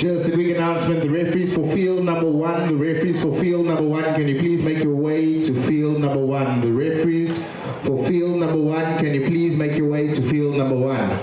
Just a quick announcement, the referees for field number one, can you please make your way to field number one? The referees for field number one, can you please make your way to field number one?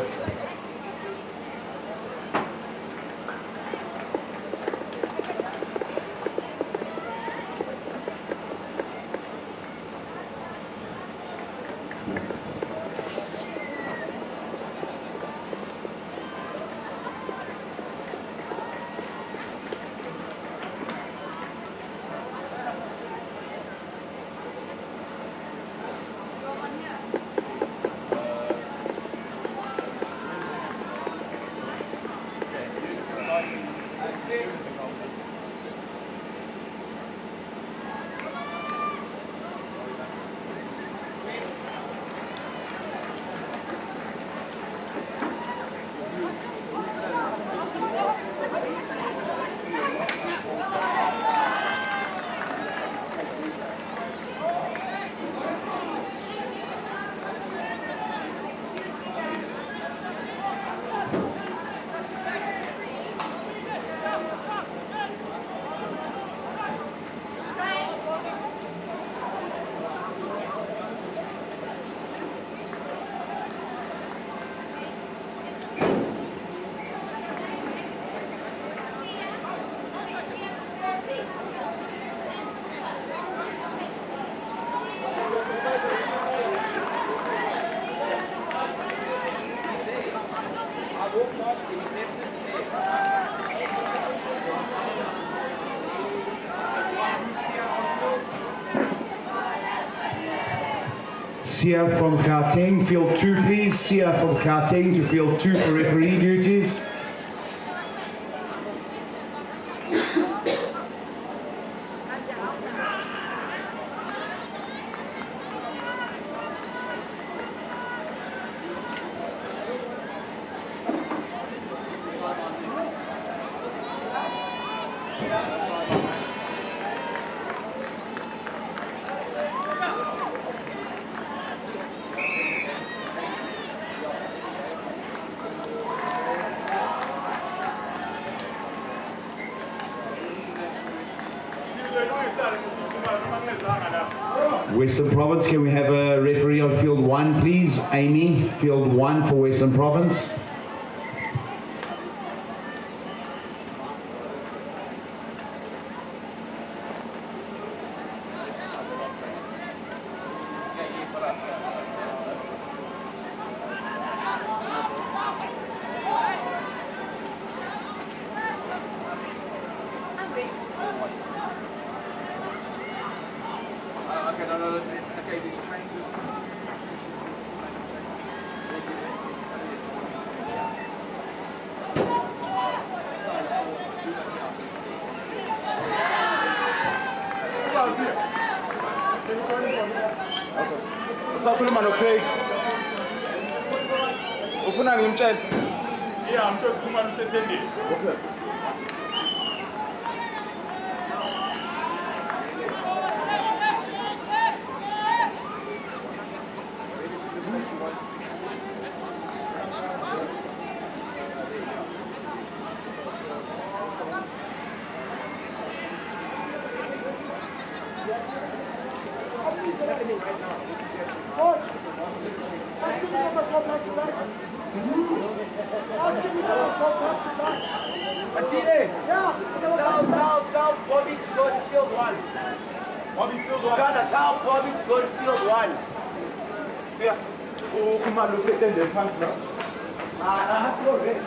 Sia from Gauteng, field 2 please. Sia from Gauteng to field 2 for referee duties. Western Province, can we have a referee on field 1 please? Amy, field 1 for Western Province. Usakhuluma noCraig. Ufuna ngimtshele? Yeah, I'm talking to Setende. Okay. Tell Bobby to go to field 1. Bobby, field 1. Uganda, tell Bobby to go to field 1. See ya. Come on, sit there, pants now. I have to go rest.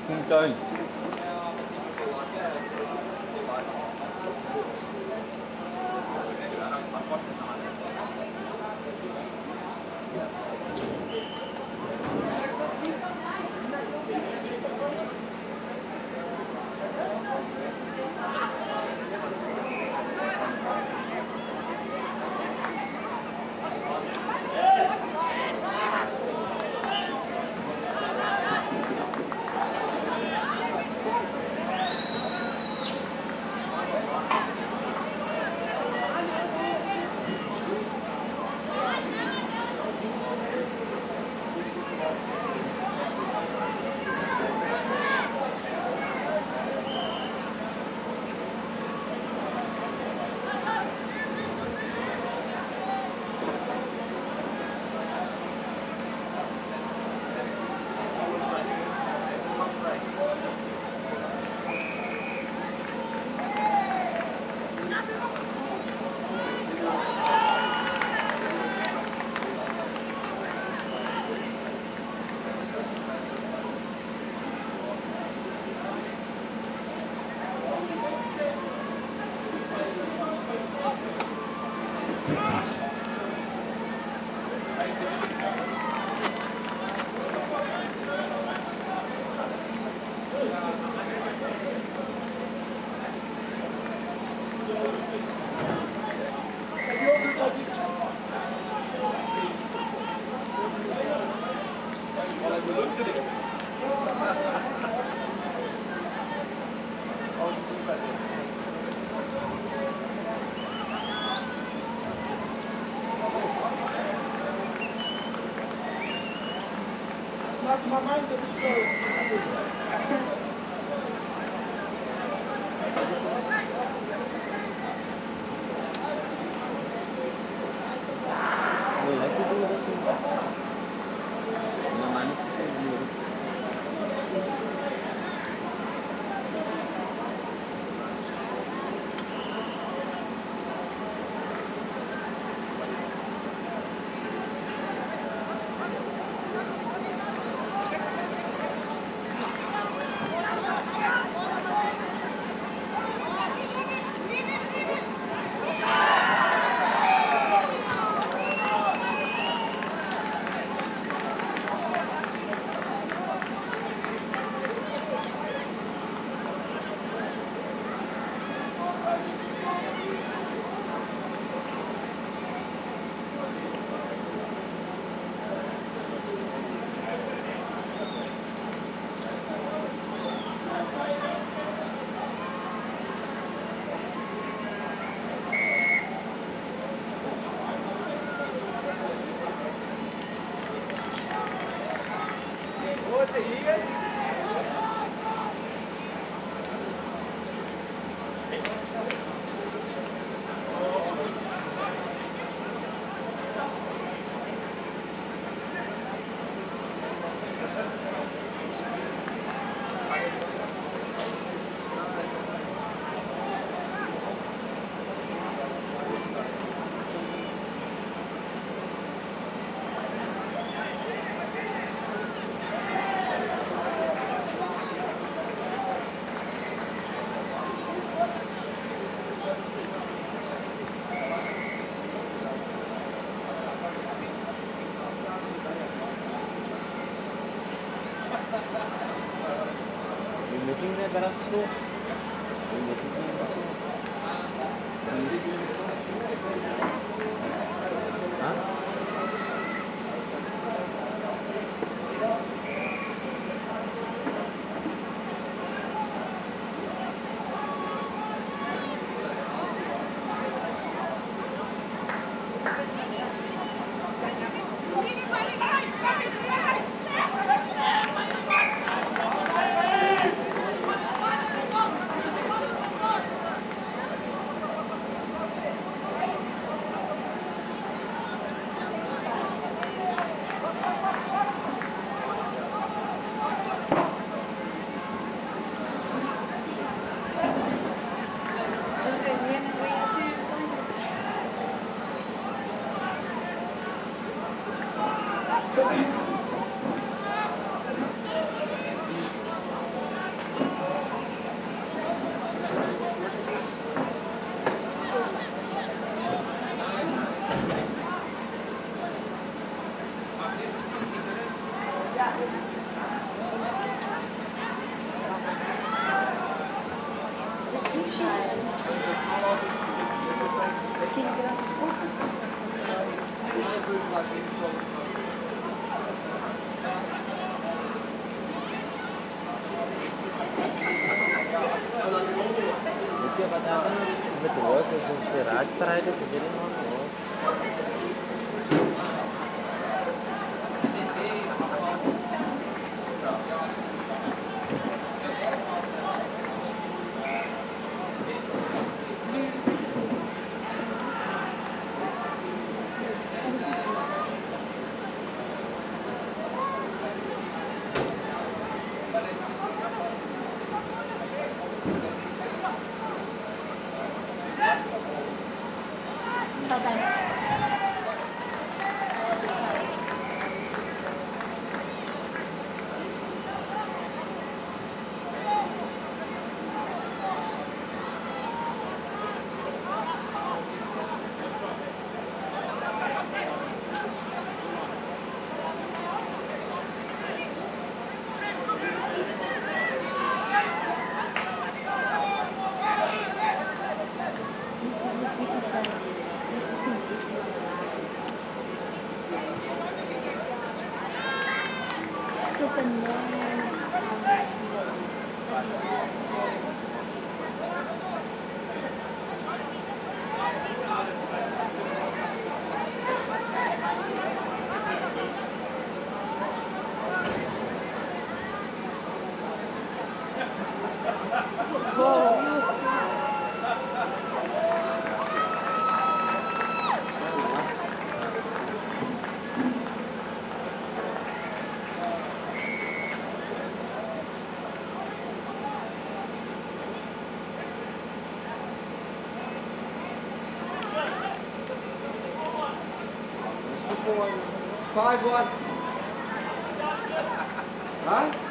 kicking cone. My mind's a bit slow. Missing the Barasco. Missing the Barasco. Huh? Dia katakan betul itu si Raj terakhir itu jadi mau. Four, 5-1. Huh?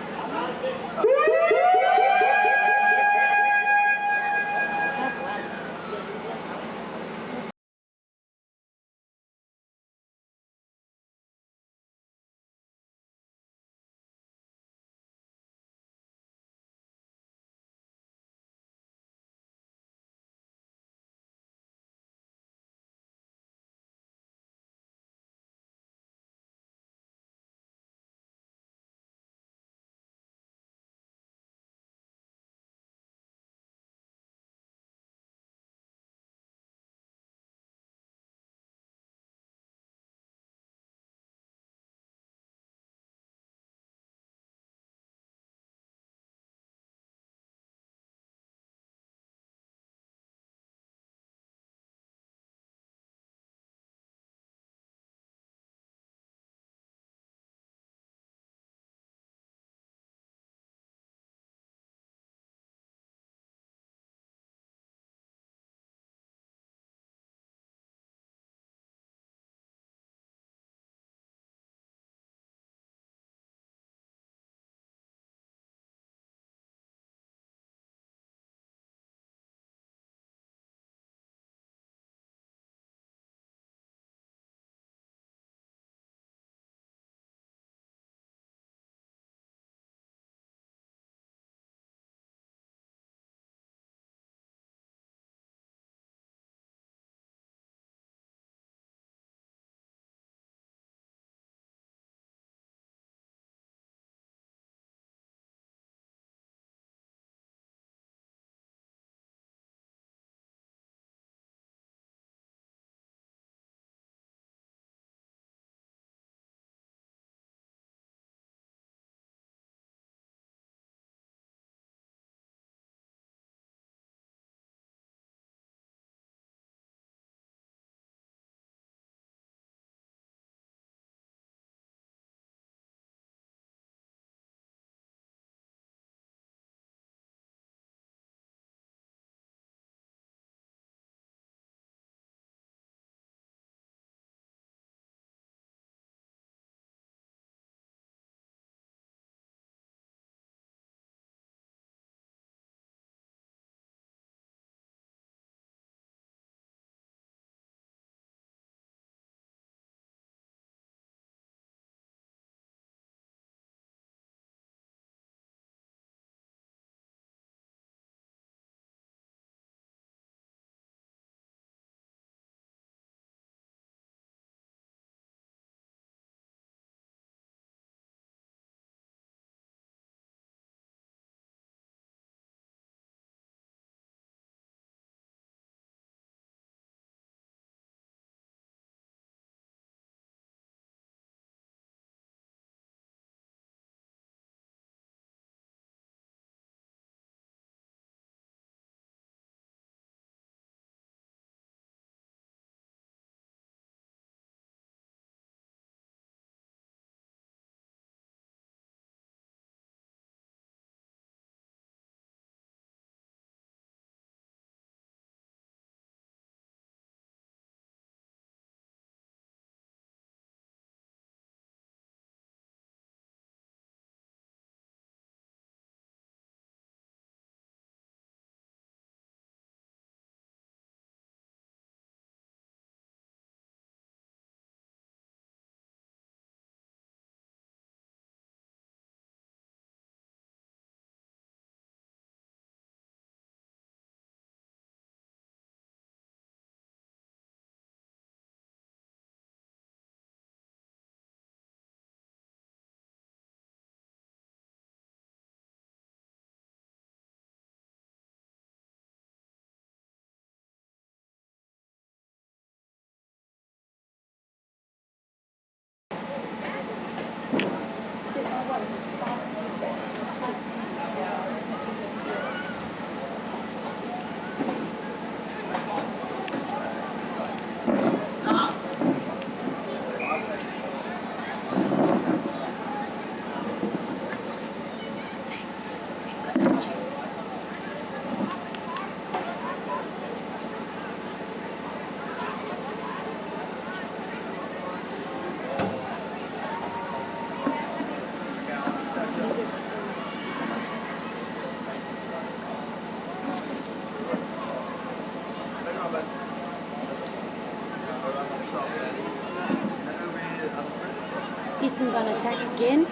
Easton's on attack again.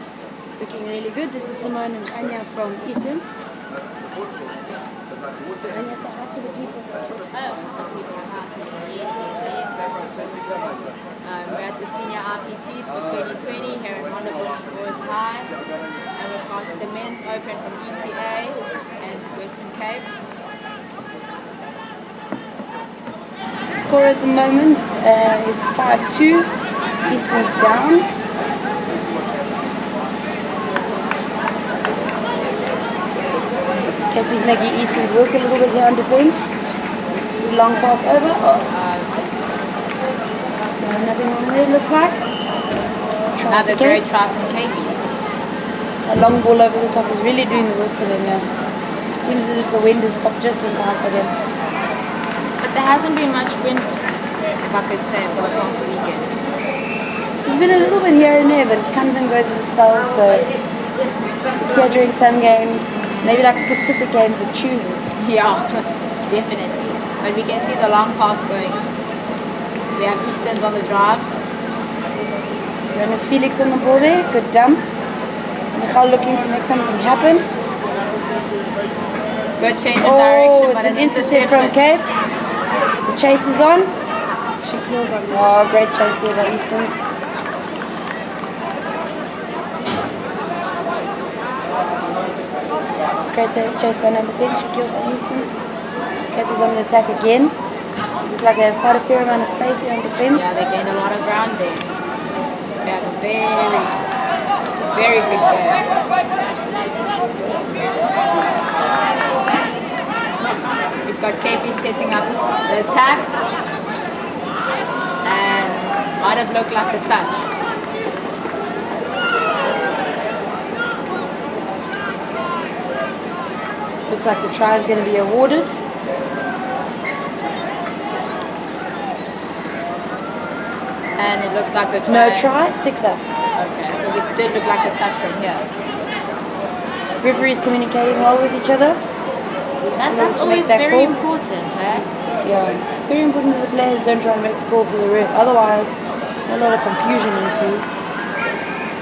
Looking really good. This is Simone and Anya from Easton's. Anya, say hi to the people. We're at the senior RPTs for 2020 here in Rondebosch Boys High. And we've got the men's open from ETA and Western Cape. Score at the moment is 5-2. Easton's down. Cape's making Easton's work a little bit here on defense. Long pass over. Oh. Nothing wrong there, it looks like. Another great try from Cape. A long ball over the top is really doing the work for them now. Seems as if the wind has stopped just in time for them. But there hasn't been much wind, if I could say, for the past weekend. There's been a little bit here and there, but it comes and goes in spells, so it's here during some games. Maybe like specific games it chooses. Yeah, definitely. But we can see the long pass going. We have Easton's on the drive. Run Felix on the ball there, good dump. Michal looking to make something happen. Good change in direction, but it's an intercept from Cape. The chase is on. She clears on. Oh, great chase there by Easton's. Great chase by number 10. She kills on Easton's. Cape is on the attack again. Looks like they have quite a fair amount of space there on defense. Yeah, they gained a lot of ground there. They have a very, very good game. We've got KP setting up the attack and might have looked like a touch. Looks like the try is going to be awarded. And it looks like a try. No try, sixer. Okay, because it did look like a touch from here. Referees communicating well with each other. That's always very important, eh? Yeah, very important that the players don't try and make the call for the ref. Otherwise, a lot of confusion ensues.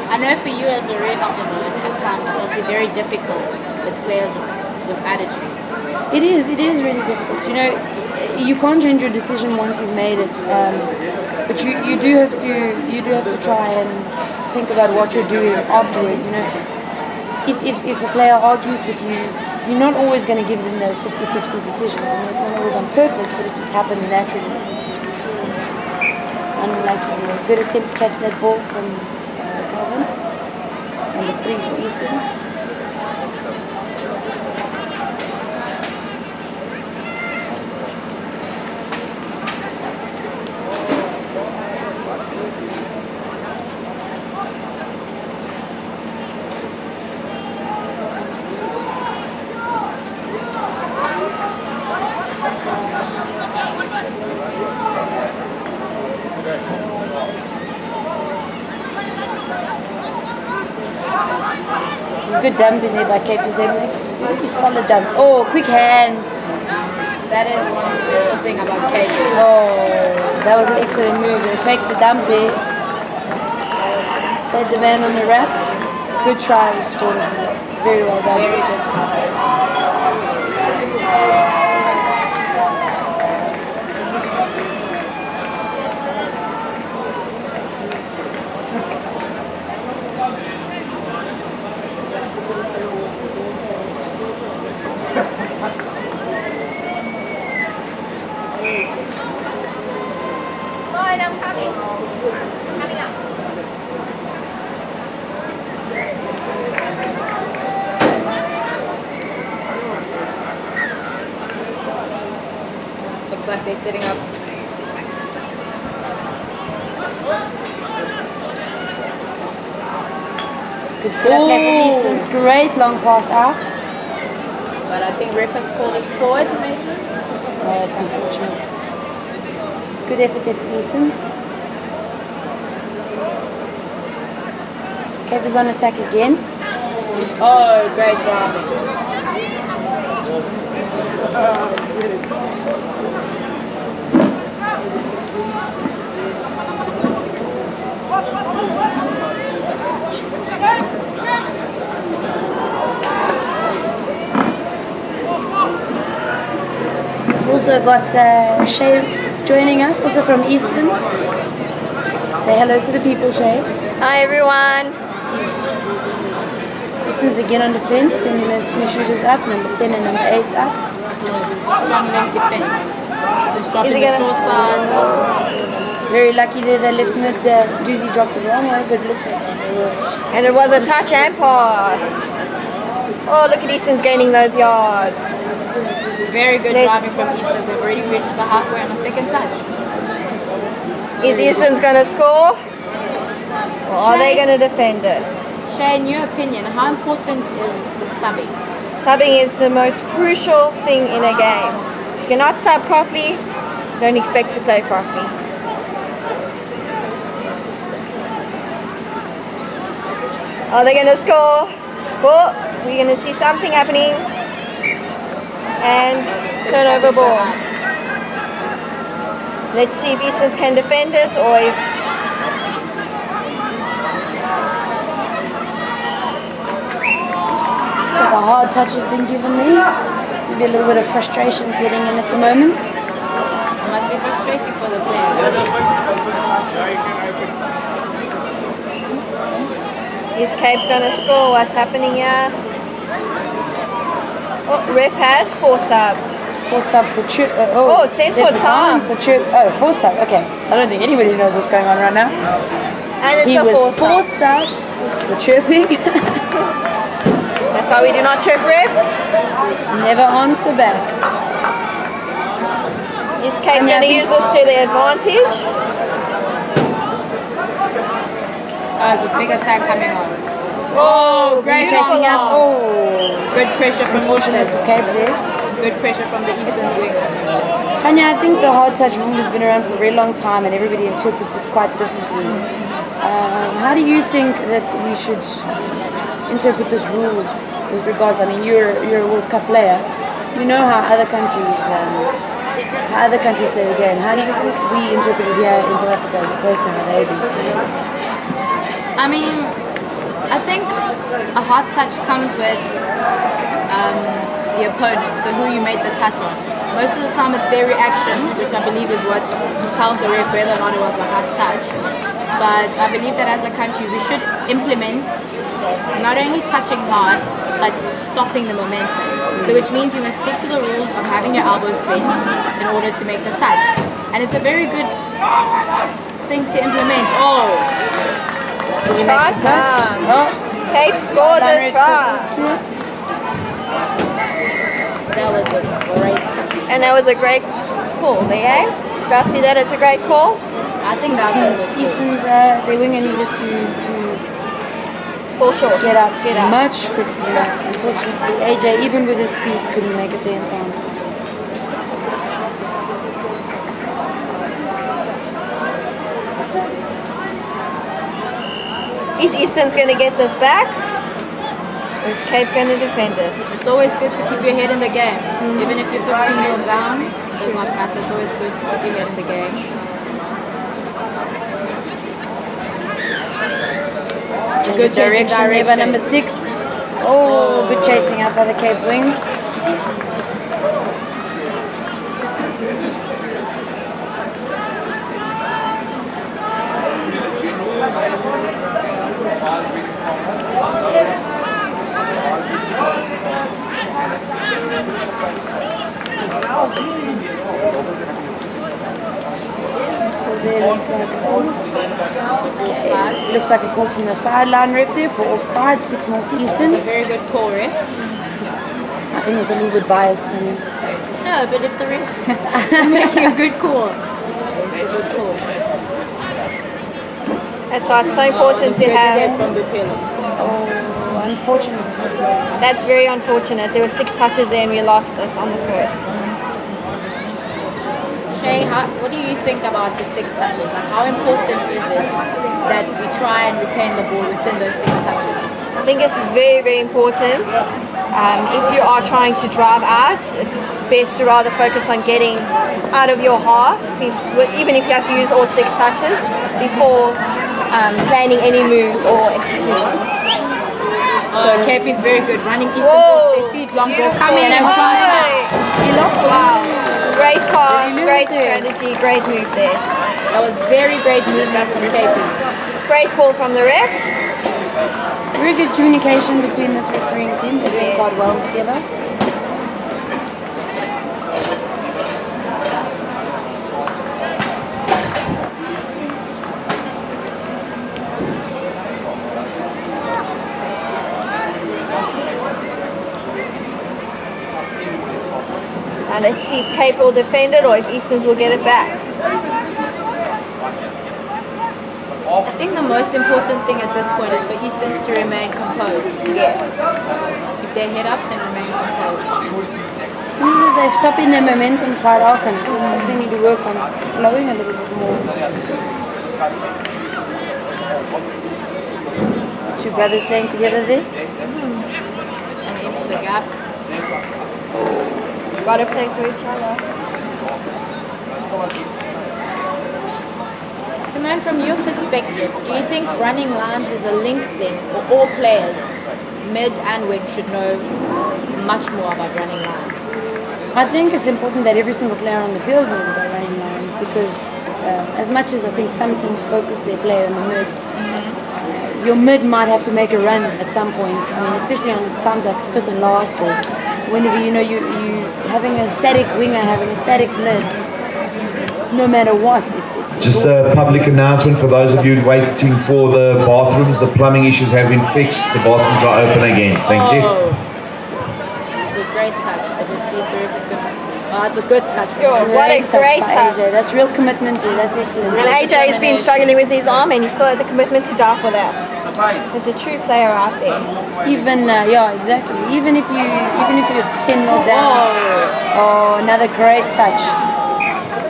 I know for you as a ref, Simone, at times it must be very difficult with players with attitude. It is really difficult. You know, you can't change your decision once you've made it, but you do have to try and think about what you're doing afterwards. You know, if a player argues with you, you're not always going to give them those 50-50 decisions. I mean, it's not always on purpose, but it just happens naturally. Unlucky, a good attempt to catch that ball from Calvin. Number 3 for Easton's. Good dump in there by Capers. They make really solid dumps. Oh, quick hands. That is one special thing about Cape. Oh, that was an excellent move. They faked the dump there. Played the man on the wrap. Good try was scored. Very well done. Very good try. Lloyd, I'm coming. Coming up. Looks like they're setting up. Good set up play from Easton's. Great long pass out. But I think ref has called it forward, Mason. Oh, that's unfortunate. Good effort there from Easton's. Cape is on attack again. Oh, great driving. got Shay joining us, also from Eastlands. Say hello to the people, Shay. Hi everyone. Eastlands again on defense, sending those two shooters up, number 10 and number 8 up. Strong leg defense. Just dropping Is he the gonna- short side. Very lucky there's a left mid. Doozy dropped the wrong way, but it looks like they were. And it was a touch and pass. Oh, look at Easton's gaining those yards. Very good Let's- driving from Eastern. They've already reached the halfway on the second touch. Is Easton's going to score? Or are they going to defend it? Shay, in your opinion, how important is the subbing? Subbing is the most crucial thing in a game. If you cannot sub properly, don't expect to play properly. Are they going to score? Oh, we're going to see something happening. And turnover ball. Let's see if Eastons can defend it or if... Looks like a hard touch has been given there. Maybe a little bit of frustration setting in at the moment. It must be frustrating for the players. Is Cape going to score? What's happening here? Oh, ref has four subbed. 4 sub for Chip. Sent for time. For Chip. Oh, 4 sub. Okay. I don't think anybody knows what's going on right now. And it's He a was four 4 sub. sub for chirping. That's why we do not chirp refs. Never answer back. Is Cape And going to I think- use this to their advantage? There's a big attack coming on. Oh, great Beautiful chasing arm. out. Oh, Good pressure from unfortunate for Eastern. Cape there. Good pressure from the Eastern winger. Tanya, I think the hard touch rule has been around for a very long time and everybody interprets it quite differently. How do you think that we should interpret this rule with regards, I mean, you're a World Cup player. You know how other countries play the game. How do you think we interpret it here in South Africa as opposed to how they do? I mean, I think a hard touch comes with the opponent, so who you made the touch on. Most of the time it's their reaction, which I believe is what tells the ref whether or not it was a hard touch. But I believe that as a country we should implement not only touching hard, but stopping the momentum. So which means you must stick to the rules of having your elbows bent in order to make the touch. And it's a very good thing to implement. Oh! Did you Try make the touch? time. No. Cape scored the try. That was a great touch. And that was a great call there, eh? You guys see that? It's a great call. I think that's a good Eastern's their winger needed to Fall short. get up Get up. much quicker than that. Unfortunately, AJ, even with his speed, couldn't make it there in time. Is Easton's going to get this back? Or is Cape going to defend it? It's always good to keep your head in the game. Even if you're 15-0 down, it does not matter. It's always good to keep your head in the game. Good chasing Direction there by number 6. Oh, good chasing out by the Cape wing. Looks like a call from the sideline rep there for offside, 6 more to It's a Eastons. very good call, ref. I think it's a little bit biased. And No, but if the ref is making a good call, it's a good call. That's why it's so important to Good have. from Bupelo. oh, unfortunately. That's very unfortunate. There were 6 touches there and we lost it on the first. Shay, what do you think about the 6 touches? Like, how important is it that we try and retain the ball within those 6 touches? I think it's very, very important. If you are trying to drive out, it's best to rather focus on getting out of your half, even if you have to use all 6 touches, before planning any moves or executions. So Cape is very good, running Eastern Whoa, off their feet, long ball coming and beautiful. try. He locked Wow. Great pass, Did he lose great it there? strategy, great move there. That was very great movement from KP. Great call from the refs. Very good communication between this refereeing team. They're doing quite well together. Now let's see if Cape will defend it or if Easterns will get it back. I think the most important thing at this point is for Easterns to remain composed. Yes. Keep their head ups and remain composed. Seems that they're stopping their momentum quite often. It's like they need to work on flowing a little bit more. Two brothers playing together there. And into the gap. Gotta play for each other. So man, from your perspective, do you think running lines is a link thing, or all players, mid and wing, should know much more about running lines? I think it's important that every single player on the field knows about running lines because as much as I think some teams focus their play on the mid, your mid might have to make a run at some point. I mean, especially on times like fifth and last or whenever you having a static winger, having a static mid, no matter what. Just a public announcement for those of you waiting for the bathrooms. The plumbing issues have been fixed. The bathrooms are open again. Thank you. It's a great touch. I did see if the ref is good. Oh, it's a good touch. What a great by touch. AJ. That's real commitment there. That's excellent. And AJ has been struggling with his arm and he still had the commitment to die for that. It's a true player out there. Even yeah, exactly. Even if you're 10-0 down. Oh, another great touch.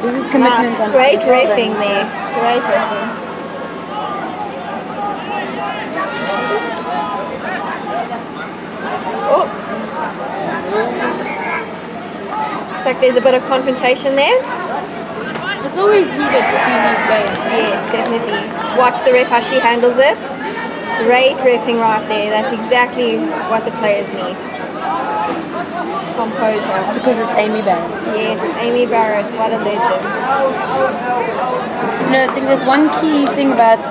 This is commitment Nice. on Great the field reffing and- there. Great reffing. Oh. Looks like there's a bit of confrontation there. It's always heated between these games. Yes, definitely. Watch the ref how she handles it. Great reffing right there. That's exactly what the players need. Composure. because it's Amy Barrett. Yes, Amy Barrett, what a legend. You know, I think that's one key thing about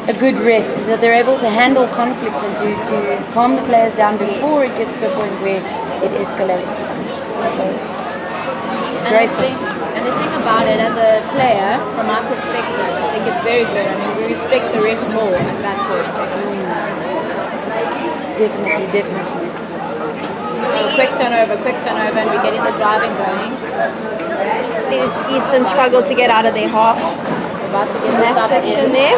a good ref is that they're able to handle conflict and to calm the players down before it gets to a point where it escalates. So, great. And the thing about it, as a player, from my perspective, I think it's very good. I mean, we respect the ref more at that point. Definitely. So quick turnover, and we're getting the driving going. See Easton struggle to get out of their half. About to get In the that sub section in. there.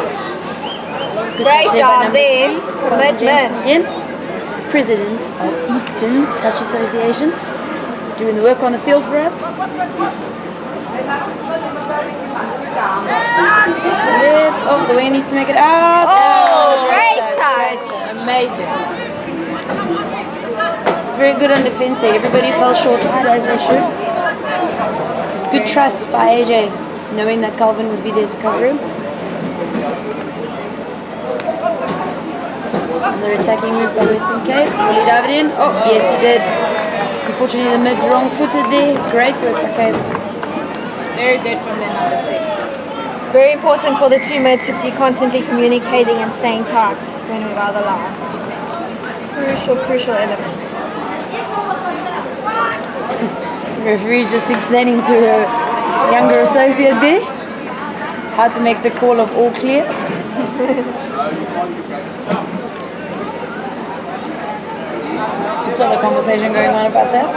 Good Great touch job by number there. 3, Commitment. In, President of Eastern Such Association, doing the work on the field for us. Left. Oh, the winger needs to make it out. Oh, great touch. Amazing. Very good on defense there. Everybody fell short side as they should. It was good trust by AJ, knowing that Calvin would be there to cover him. Another attacking move by Western Cape. Will he dive it in? Oh, yes he did. Unfortunately the mid's wrong footed there. Great work by Cape. Very good from the number 6. It's very important for the two mids to be constantly communicating and staying tight when we're out of the line. Crucial elements. Referee just explaining to a younger associate there how to make the call of all clear. Still a conversation going on about that.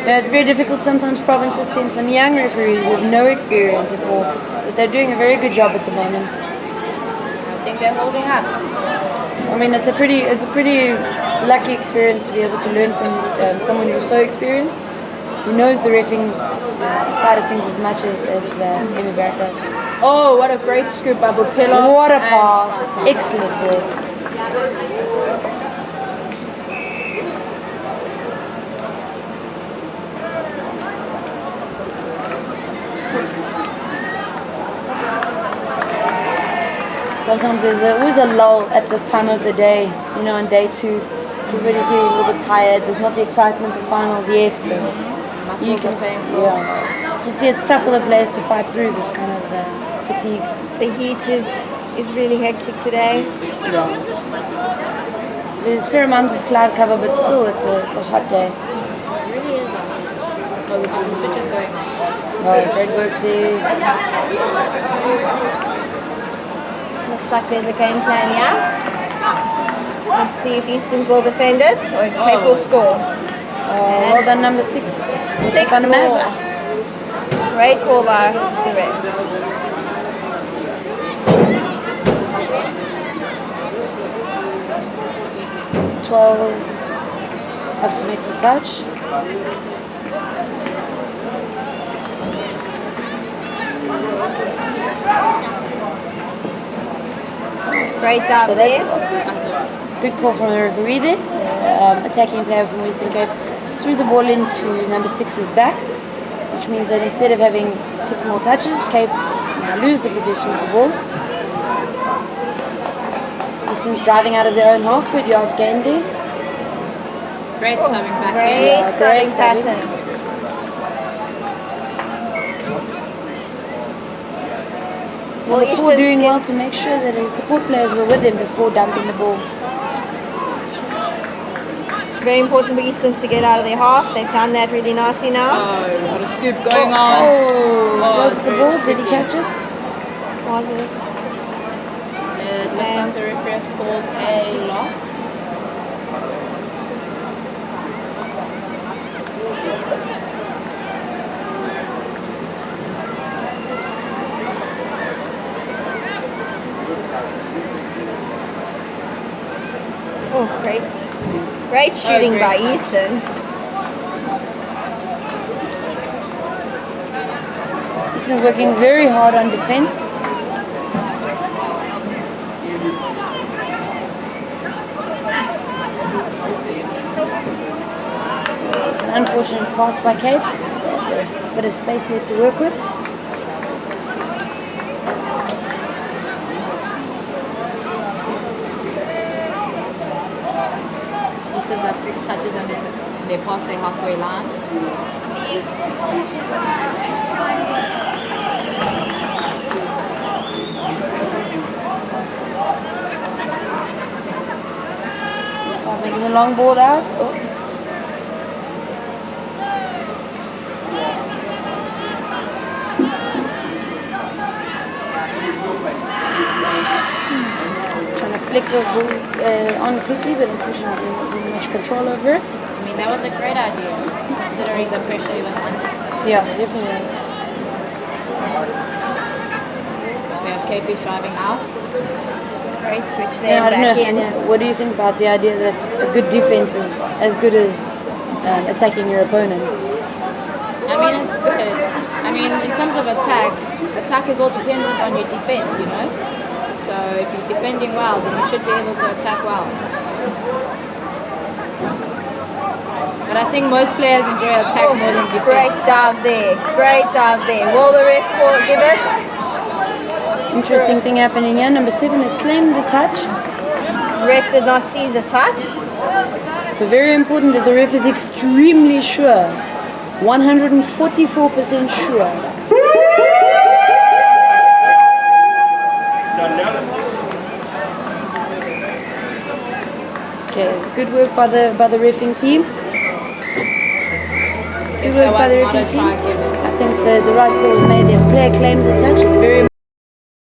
Yeah, it's very difficult sometimes. Provinces send some young referees with no experience at all, but they're doing a very good job at the moment. I think they're holding up. I mean, it's a pretty lucky experience to be able to learn from someone who's so experienced, who knows the reffing side of things as much as Amy Barrett does. Oh, what a great scoop by Bupillo. What a pass! Excellent work. Sometimes there's always a lull at this time of the day, you know, on day 2. everybody's getting a little bit tired. There's not the excitement of finals yet, so you can, yeah, you can see it's tough for the players to fight through this kind of fatigue. The heat is really hectic today. Yeah. There's a fair amount of cloud cover, but still it's a hot day. It really is. So we have the switches going on. Oh, great work there. Looks like there's a game plan, yeah? Let's see if Easton's will defend it or if Cape will score. Well done, number 6. 6 Panamera. Great call by the ref. Have to make the touch. Great dive So there. that's good call from the referee there. Attacking player from Western Cape threw the ball into number 6's back, which means that instead of having 6 more touches, Cape now lose the possession of the ball. Easton's driving out of their own half, good yards gained there. Great subbing back Great there. Yeah, subbing great subbing. pattern. Well, Before Easton's doing well to make sure that his support players were with him before dumping the ball. very important for Easton's to get out of their half. They've done that really nicely now. Oh, what a scoop going on. Oh, it's the very ball, did he tricky. catch it? Was it? It looks like the referee has called a loss. Oh, great shooting by Easton's. Easton's working very hard on defense. It's an unfortunate pass by Cape. Bit of space there to work with. Easton's have 6 touches and then they pass their halfway line. Fast making the long ball out. Oh. Trying to flick the ball on quickly, but unfortunately not really much control over it. I mean, that was a great idea, considering the pressure he was under. Yeah, definitely is. We have KP driving out. Great switch Yeah, there I don't know. back in. What do you think about the idea that a good defense is as good as attacking your opponent? I mean, it's good. I mean, in terms of attack is all dependent on your defense, you know? So if you're defending well, then you should be able to attack well. But I think most players enjoy attack more than defense. Great dive there. Great dive there. Will the ref give it? Interesting thing happening here. Number 7 has claimed the touch. Ref did not see the touch. So very important that the ref is extremely sure. 144% sure. Okay, good work by the reffing team. Good work by the reffing team. I think the right call was made there. The player claims the touch. It's very